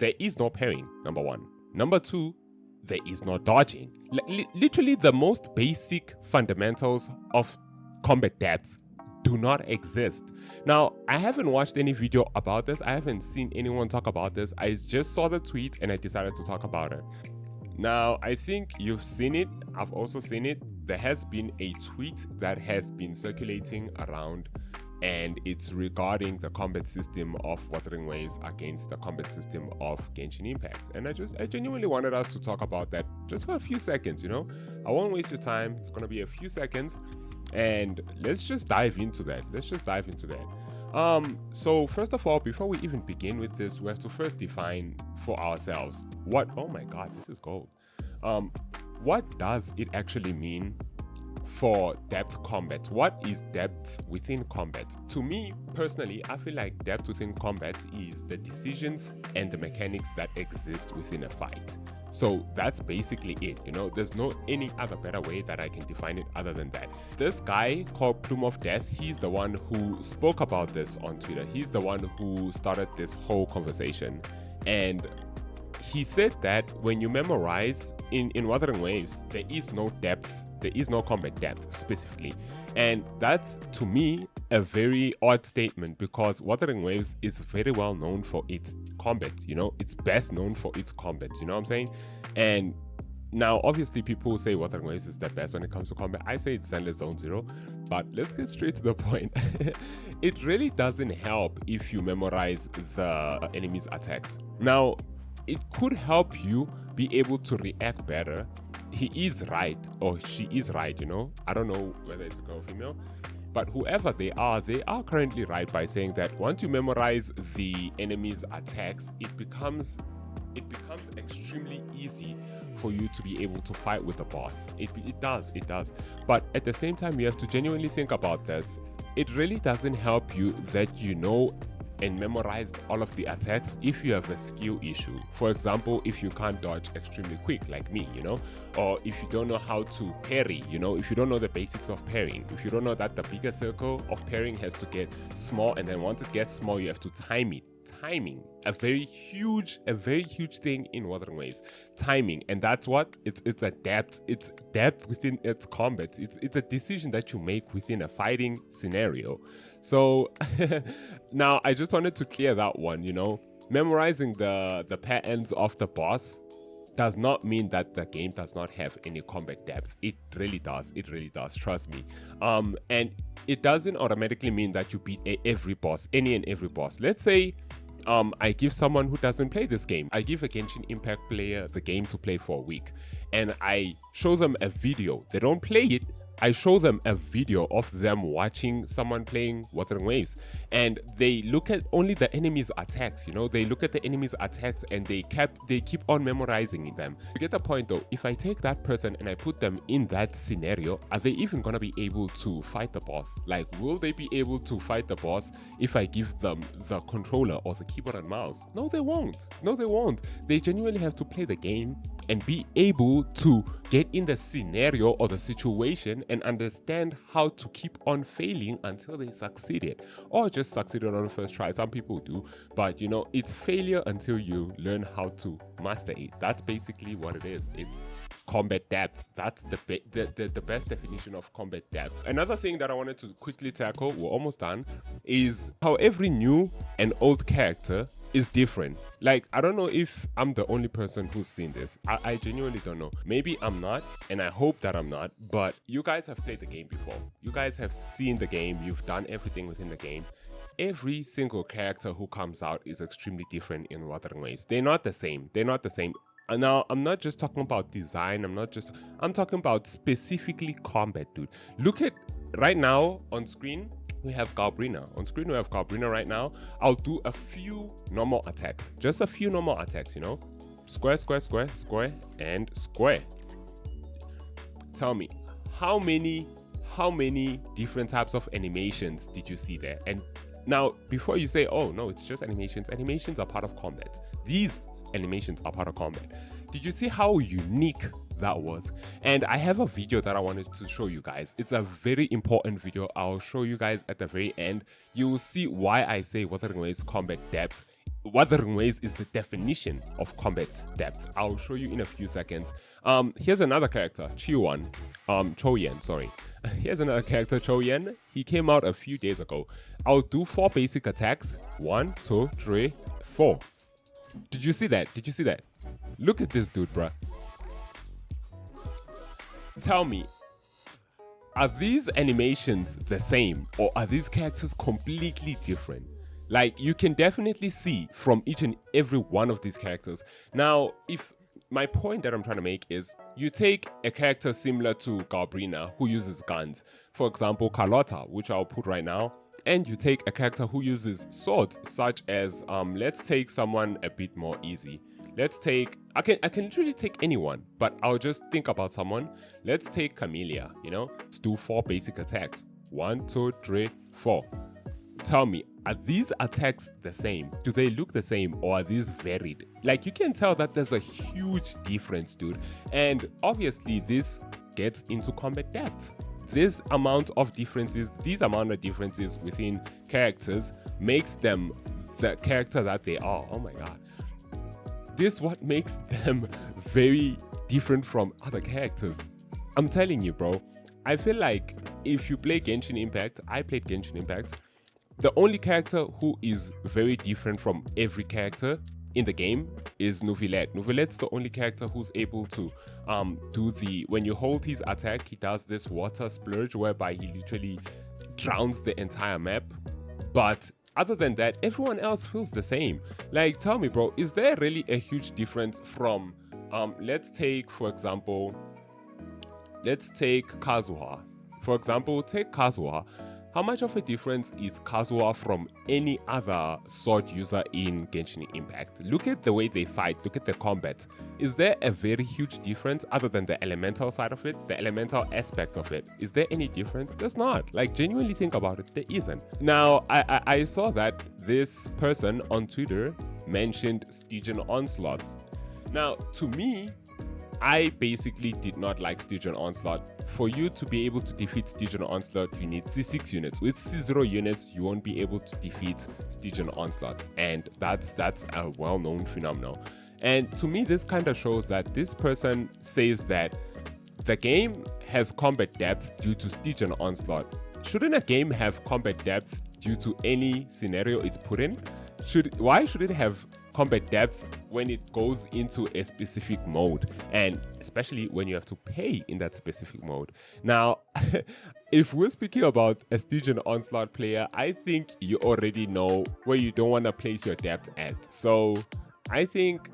there is no parrying, number one. Number two, there is no dodging. Literally the most basic fundamentals of combat depth do not exist. Now, I haven't watched any video about this. I haven't seen anyone talk about this. I just saw the tweet and I decided to talk about it. Now, I think you've seen it. I've also seen it. There has been a tweet that has been circulating around, and it's regarding the combat system of Wuthering Waves against the combat system of Genshin Impact. And I genuinely wanted us to talk about that just for a few seconds, you know? I won't waste your time. It's gonna be a few seconds, and let's just dive into that. So first of all, before we even begin with this, we have to first define for ourselves oh my god, this is gold. What does it actually mean for depth combat? What is depth within combat? To me personally, I feel like depth within combat is the decisions and the mechanics that exist within a fight. So that's basically it, you know? There's no any other better way that I can define it other than that. This guy called Plume of Death, he's the one who spoke about this on Twitter. He's the one who started this whole conversation. And he said that when you memorize in Wuthering Waves, there is no depth. There is no combat depth specifically. And that's, to me, a very odd statement, because Wuthering Waves is very well known for its combat, you know? It's best known for its combat, you know what I'm saying? And now, obviously, people say Wuthering Waves is the best when it comes to combat. I say it's Endless Zone Zero, but let's get straight to the point. It really doesn't help if you memorize the enemy's attacks. Now, it could help you be able to react better. He is right, or she is right, you know? I don't know whether it's a girl or female, but whoever they are currently right by saying that once you memorize the enemy's attacks, it becomes extremely easy for you to be able to fight with the boss. It does. But at the same time, you have to genuinely think about this. It really doesn't help you that you know and memorize all of the attacks if you have a skill issue. For example, if you can't dodge extremely quick like me, you know, or if you don't know how to parry, you know, if you don't know the basics of parrying, if you don't know that the bigger circle of parrying has to get small, and then once it gets small, you have to time it. Timing, a very huge thing in Wuthering Waves. Timing, and that's what it's a depth. It's depth within its combat. It's a decision that you make within a fighting scenario. So now I just wanted to clear that one. You know, memorizing the patterns of the boss does not mean that the game does not have any combat depth. It really does. Trust me. And it doesn't automatically mean that you beat every boss, any and every boss. Let's say I give someone who doesn't play this game, I give a Genshin Impact player the game to play for a week, and I show them a video. They don't play it. I show them a video of them watching someone playing Wuthering Waves, and they look at only the enemy's attacks, you know, they look at the enemy's attacks and they keep on memorizing them. You get the point though. If I take that person and I put them in that scenario, are they even gonna be able to fight the boss? Like, will they be able to fight the boss if I give them the controller or the keyboard and mouse? No, they won't. They genuinely have to play the game and be able to get in the scenario or the situation and understand how to keep on failing until they succeeded, or just succeeded on the first try. Some people do, but you know, it's failure until you learn how to master it. That's basically what it is. It's combat depth. That's the best definition of combat depth. Another thing that I wanted to quickly tackle, we're almost done, is how every new and old character is different. Like, I don't know if I'm the only person who's seen this. I genuinely don't know. Maybe I'm not, and I hope that I'm not, but you guys have played the game before. You guys have seen the game. You've done everything within the game. Every single character who comes out is extremely different in Wuthering Waves. They're not the same. And now, I'm not just talking about design. I'm talking about specifically combat, dude. Look at right now on screen. We have Galbrina. On screen, we have Galbrina right now. I'll do a few normal attacks. Just a few normal attacks, you know? Square, square, square, square, and square. Tell me, how many different types of animations did you see there? And now, before you say, oh, no, it's just animations are part of combat. These animations are part of combat. Did you see how unique that was? And I have a video that I wanted to show you guys. It's a very important video. I'll show you guys at the very end. You will see why I say Wuthering Waves combat depth Wuthering Waves is the definition of combat depth. I'll show you in a few seconds. Here's another character, Choyen, sorry. Here's another character, Choyen. He came out a few days ago. I'll do 4 basic attacks. 1, 2, 3, 4. Did you see that? Did you see that? Look at this dude, bruh. Tell me, are these animations the same or are these characters completely different? Like, you can definitely see from each and every one of these characters. Now, if my point that I'm trying to make is, you take a character similar to Galbrina who uses guns, for example Carlotta, which I'll put right now, and you take a character who uses swords, such as let's take someone a bit more easy. Let's take, I can literally take anyone, but I'll just think about someone. Let's take Camellia, you know. Let's do 4 basic attacks. 1, 2, 3, 4. Tell me, are these attacks the same? Do they look the same, or are these varied? Like, you can tell that there's a huge difference, dude. And obviously this gets into combat depth. These amount of differences within characters makes them the character that they are. Oh my god. This what makes them very different from other characters. I'm telling you, bro. I feel like if you play Genshin Impact, I played Genshin Impact, the only character who is very different from every character in the game is Neuvillette. Neuvillette's the only character who's able to do the, when you hold his attack, he does this water splurge whereby he literally drowns the entire map. But other than that, everyone else feels the same. Like, tell me, bro, is there really a huge difference from let's take, for example, Kazuha. For example, take Kazuha. How much of a difference is Kazuha from any other sword user in Genshin Impact? Look at the way they fight, look at the combat. Is there a very huge difference other than the elemental side of it, the elemental aspects of it? Is there any difference? There's not. Like, genuinely think about it, there isn't. Now, I saw that this person on Twitter mentioned Stygian Onslaught. Now, to me, I basically did not like Stygian Onslaught. For you to be able to defeat Stygian Onslaught, you need C6 units. With C0 units, you won't be able to defeat Stygian Onslaught. And that's a well-known phenomenon. And to me, this kind of shows that this person says that the game has combat depth due to Stygian Onslaught. Shouldn't a game have combat depth due to any scenario it's put in? Why should it have combat depth when it goes into a specific mode, and especially when you have to pay in that specific mode? Now, if we're speaking about a Stygian Onslaught player, I think you already know where you don't want to place your depth at. So I think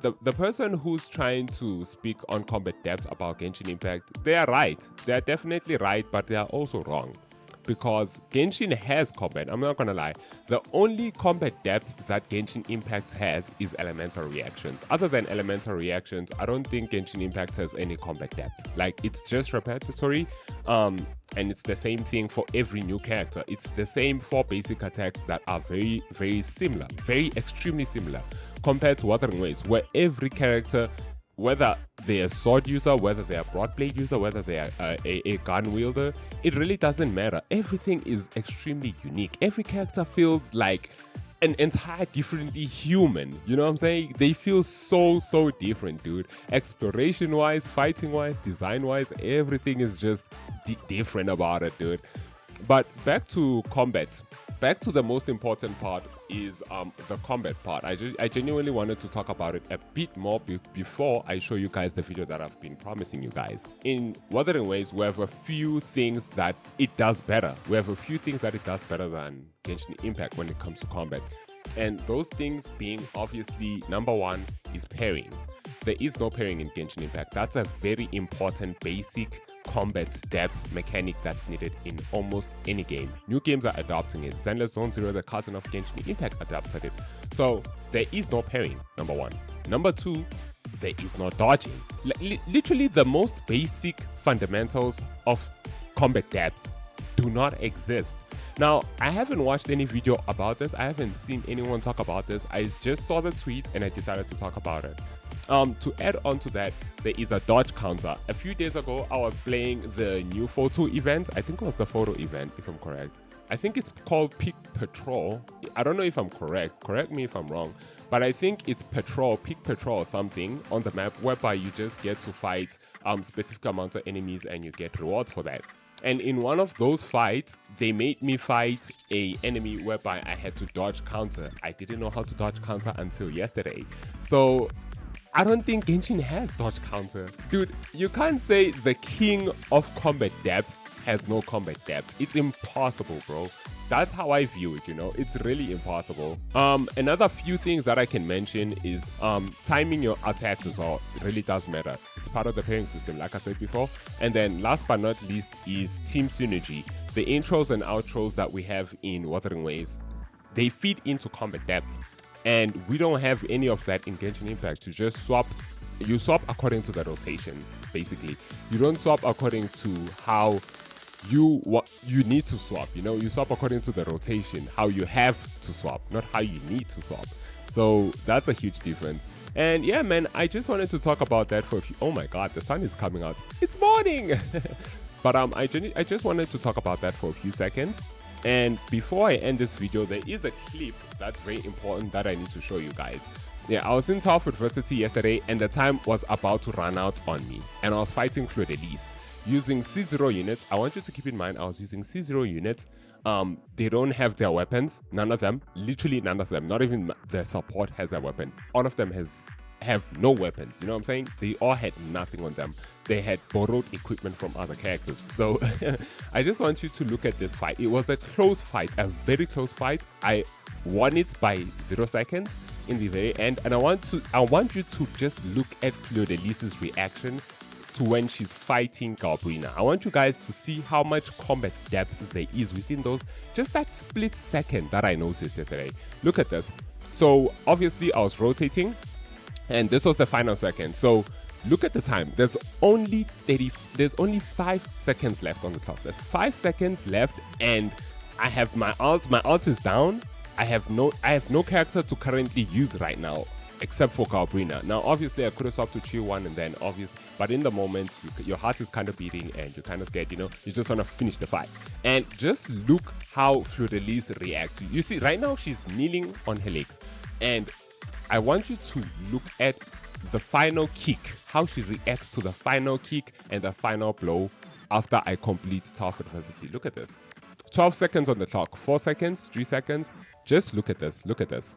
the person who's trying to speak on combat depth about Genshin Impact, they are right. They are definitely right, but they are also wrong. Because Genshin has combat, I'm not gonna lie. The only combat depth that Genshin Impact has is elemental reactions. Other than elemental reactions, I don't think Genshin Impact has any combat depth. Like, it's just repetitory, and it's the same thing for every new character. It's the same 4 basic attacks that are very, very similar, very extremely similar, compared to Wuthering Waves, where every character, whether they're a sword user, whether they're a broadblade user, whether they're a gun wielder, it really doesn't matter. Everything is extremely unique. Every character feels like an entire differently human. You know what I'm saying? They feel so different, dude. Exploration-wise, fighting-wise, design-wise, everything is just different about it, dude. But back to combat. Back to the most important part is the combat part. I genuinely wanted to talk about it a bit more before I show you guys the video that I've been promising you guys. In Wuthering Waves, we have a few things that it does better. We have a few things that it does better than Genshin Impact when it comes to combat. And those things being, obviously, number 1 is parrying. There is no parrying in Genshin Impact. That's a very important basic combat depth mechanic that's needed in almost any game. New games are adopting it. Zenless Zone Zero, the cousin of Genshin Impact, adopted it. So there is no parrying, number 1. Number 2, there is no dodging. Literally the most basic fundamentals of combat depth do not exist. Now, I haven't watched any video about this. I haven't seen anyone talk about this. I just saw the tweet and I decided to talk about it. To add on to that, there is a dodge counter. A few days ago, I was playing the new photo event. I think it was the photo event, if I'm correct. I think it's called Peak Patrol. I don't know if I'm correct. Correct me if I'm wrong. But I think it's Peak Patrol or something on the map, whereby you just get to fight specific amount of enemies and you get rewards for that. And in one of those fights, they made me fight a enemy whereby I had to dodge counter. I didn't know how to dodge counter until yesterday. So I don't think Genshin has dodge counter. Dude, you can't say the king of combat depth has no combat depth. It's impossible, bro. That's how I view it, you know. It's really impossible. Another few things that I can mention is timing your attacks as well. It really does matter. It's part of the pairing system, like I said before. And then last but not least is team synergy. The intros and outros that we have in Wuthering Waves, they feed into combat depth. And we don't have any of that in Genshin Impact. You swap according to the rotation, basically. You don't swap according to how you need to swap, you know. You swap according to the rotation, how you have to swap, not how you need to swap. So that's a huge difference. And yeah, man, I just wanted to talk about that for a few. Oh my god, the sun is coming out. It's morning. But I just wanted to talk about that for a few seconds. And before I end this video, there is a clip that's very important that I need to show you guys. Yeah, I was in Tough Adversity yesterday and the time was about to run out on me. And I was fighting Flaw using C0 units. I want you to keep in mind I was using C0 units. They don't have their weapons. None of them. Literally none of them. Not even the support has a weapon. All of them have no weapons. You know what I'm saying? They all had nothing on them. They had borrowed equipment from other characters. So I just want you to look at this fight. It was a close fight, a very close fight. I won it by 0 seconds in the very end. And I want you to just look at Flaw reaction to when she's fighting Galbrina. I want you guys to see how much combat depth there is within those, just that split second that I noticed yesterday. Look at this. So obviously I was rotating and this was the final second. So look at the time. There's only 5 seconds left on the clock. There's 5 seconds left and I have my ult. My ult is down. I have no character to currently use right now except for Galbrina. Now obviously I could have swapped to Tier 1 and then but in the moment your heart is kind of beating and you're kind of scared, you know. You just want to finish the fight. And just look how Flaw reacts. You see right now she's kneeling on her legs and I want you to look at the final kick, how she reacts to the final kick and the final blow after I complete Tough Adversity. Look at this. 12 seconds on the clock, 4 seconds, 3 seconds. Just look at this. Look at this.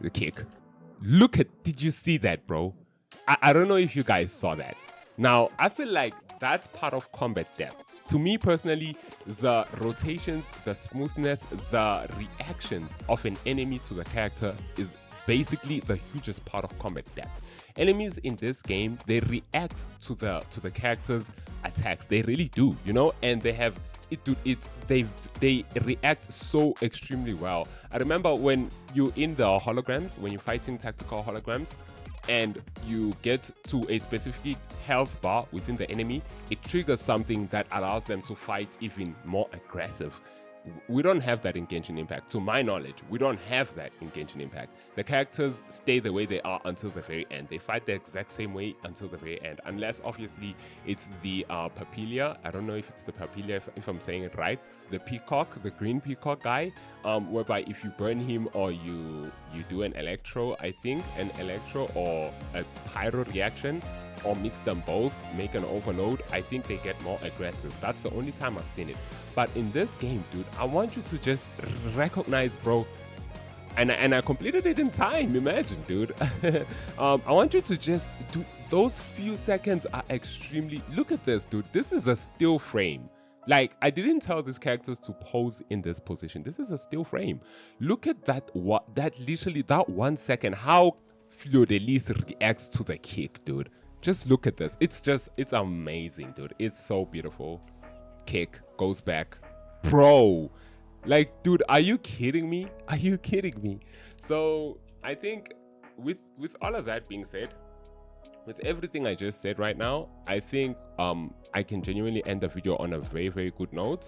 The kick. Did you see that, bro? I don't know if you guys saw that. Now, I feel like that's part of combat depth. To me personally, the rotations, the smoothness, the reactions of an enemy to the character is basically the hugest part of combat depth. Enemies in this game, they react to the character's attacks. They really do, you know, and they have they react so extremely well. I remember when you're in the holograms, when you're fighting tactical holograms, and you get to a specific health bar within the enemy, it triggers something that allows them to fight even more aggressive. We don't have that in Genshin Impact. To my knowledge, we don't have that in Genshin Impact. The characters stay the way they are until the very end. They fight the exact same way until the very end. Unless, obviously, it's the Papilia. I don't know if it's the Papilia, if I'm saying it right. The peacock, the green peacock guy, whereby if you burn him or you do an electro, I think, an electro or a pyro reaction, or mix them both, make an overload, I think they get more aggressive. That's the only time I've seen it. But in this game, dude, I want you to just recognize, bro, and I completed it in time, imagine, dude. I want you to just do, those few seconds are extremely, look at this, dude. This is a still frame. Like, I didn't tell these characters to pose in this position. This is a still frame. Look at that, literally, that 1 second, how Flaw reacts to the kick, dude. Just look at this. It's amazing, dude. It's so beautiful. Kick, goes back. Bro, like, dude, are you kidding me? Are you kidding me? So I think with all of that being said, with everything I just said right now, I think I can genuinely end the video on a very, very good note.